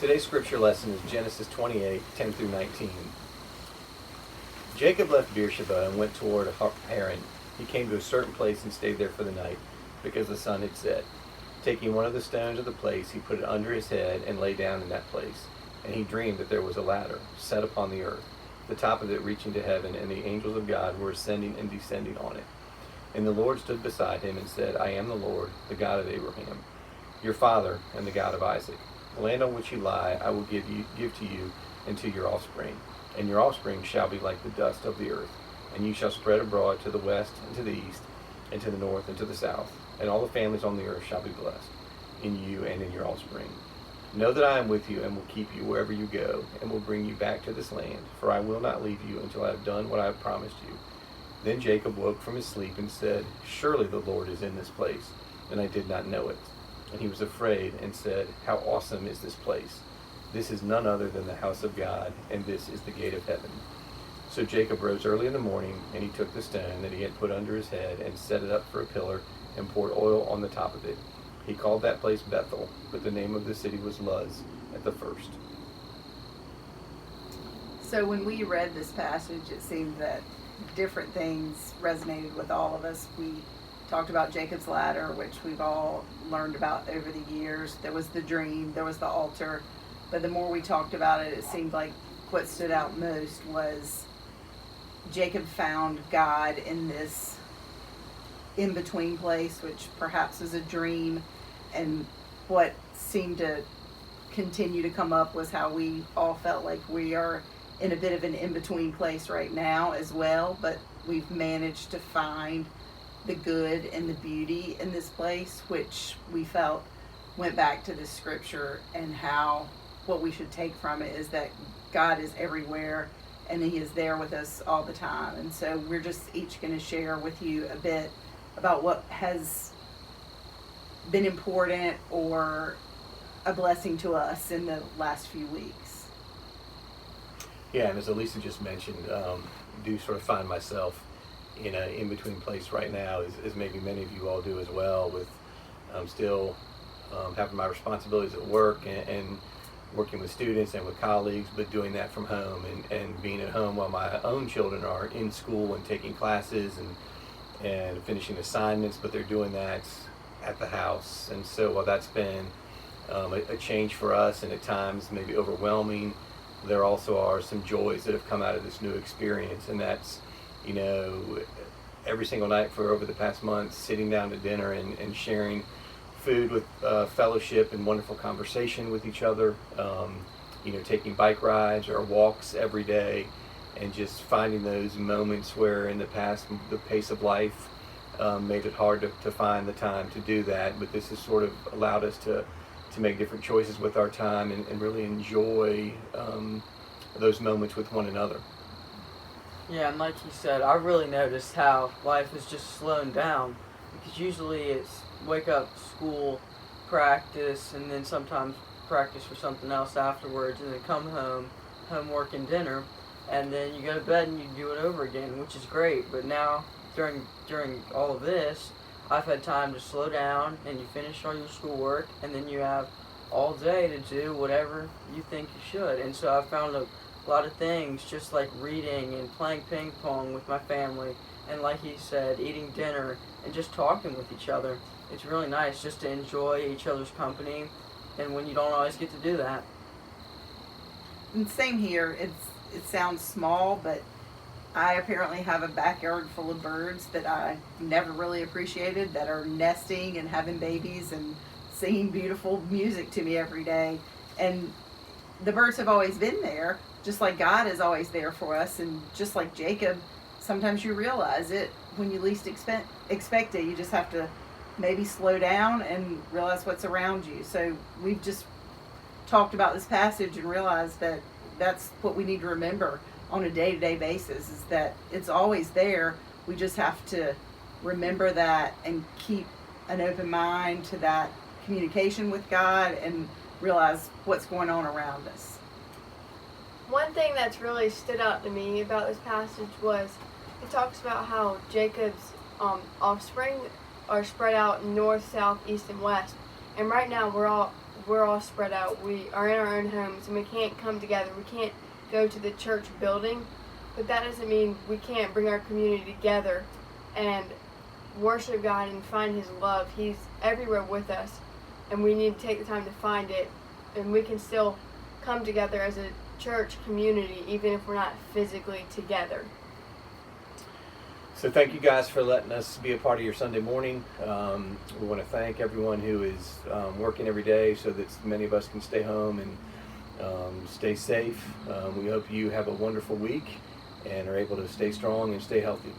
Today's scripture lesson is Genesis 28, 10 through 19. Jacob left Beersheba and went toward Haran. He came to a certain place and stayed there for the night, because the sun had set. Taking one of the stones of the place, he put it under his head and lay down in that place. And he dreamed that there was a ladder set upon the earth, the top of it reaching to heaven, and the angels of God were ascending and descending on it. And the Lord stood beside him and said, I am the Lord, the God of Abraham, your father, and the God of Isaac. The land on which you lie I will give to you and to your offspring, and your offspring shall be like the dust of the earth, and you shall spread abroad to the west and to the east, and to the north and to the south, and all the families on the earth shall be blessed in you and in your offspring. Know that I am with you and will keep you wherever you go, and will bring you back to this land, for I will not leave you until I have done what I have promised you. Then Jacob woke from his sleep and said, Surely the Lord is in this place, and I did not know it. And he was afraid and said, How awesome is this place! This is none other than the house of God, and this is the gate of heaven. So Jacob rose early in the morning, and he took the stone that he had put under his head and set it up for a pillar, and poured oil on the top of it. He called that place Bethel, but the name of the city was Luz at the first. So when we read this passage, it seemed that different things resonated with all of us. We talked about Jacob's ladder, which we've all learned about over the years. There was the dream, there was the altar, but the more we talked about it, it seemed like what stood out most was Jacob found God in this in-between place, which perhaps was a dream, and what seemed to continue to come up was how we all felt like we are in a bit of an in-between place right now as well, but we've managed to find the good and the beauty in this place, which we felt went back to the scripture, and how what we should take from it is that God is everywhere and he is there with us all the time. And so we're just each going to share with you a bit about what has been important or a blessing to us in the last few weeks. Yeah, and as Elisa just mentioned, do sort of find myself in an in-between place right now, as maybe many of you all do as well, with still having my responsibilities at work and working with students and with colleagues, but doing that from home and being at home while my own children are in school and taking classes and finishing assignments, but they're doing that at the house. And so while that's been a change for us and at times maybe overwhelming, there also are some joys that have come out of this new experience, and that's, every single night for over the past month, sitting down to dinner and sharing food with fellowship and wonderful conversation with each other, taking bike rides or walks every day, and just finding those moments where in the past the pace of life made it hard to find the time to do that, but this has sort of allowed us to make different choices with our time and really enjoy those moments with one another. Yeah, and like you said, I really noticed how life is just slowing down, because usually it's wake up, school, practice, and then sometimes practice for something else afterwards, and then come home, homework and dinner, and then you go to bed and you do it over again, which is great. But now, during all of this, I've had time to slow down, and you finish all your schoolwork, and then you have all day to do whatever you think you should. And so I found a lot of things, just like reading and playing ping pong with my family, and like he said, eating dinner and just talking with each other. It's really nice just to enjoy each other's company, and when you don't always get to do that. And same here. It sounds small, but I apparently have a backyard full of birds that I never really appreciated, that are nesting and having babies and singing beautiful music to me every day. And the birds have always been there, just like God is always there for us. And just like Jacob, sometimes you realize it when you least expect it. You just have to maybe slow down and realize what's around you. So we've just talked about this passage and realized that that's what we need to remember on a day-to-day basis, is that it's always there. We just have to remember that and keep an open mind to that communication with God and realize what's going on around us. One thing that's really stood out to me about this passage was it talks about how Jacob's offspring are spread out north, south, east, and west. And right now we're all spread out. We are in our own homes and we can't come together. We can't go to the church building, but that doesn't mean we can't bring our community together and worship God and find His love. He's everywhere with us, and we need to take the time to find it, and we can still come together as a church community even if we're not physically together. So thank you guys for letting us be a part of your Sunday morning. We want to thank everyone who is working every day so that many of us can stay home and stay safe. We hope you have a wonderful week and are able to stay strong and stay healthy.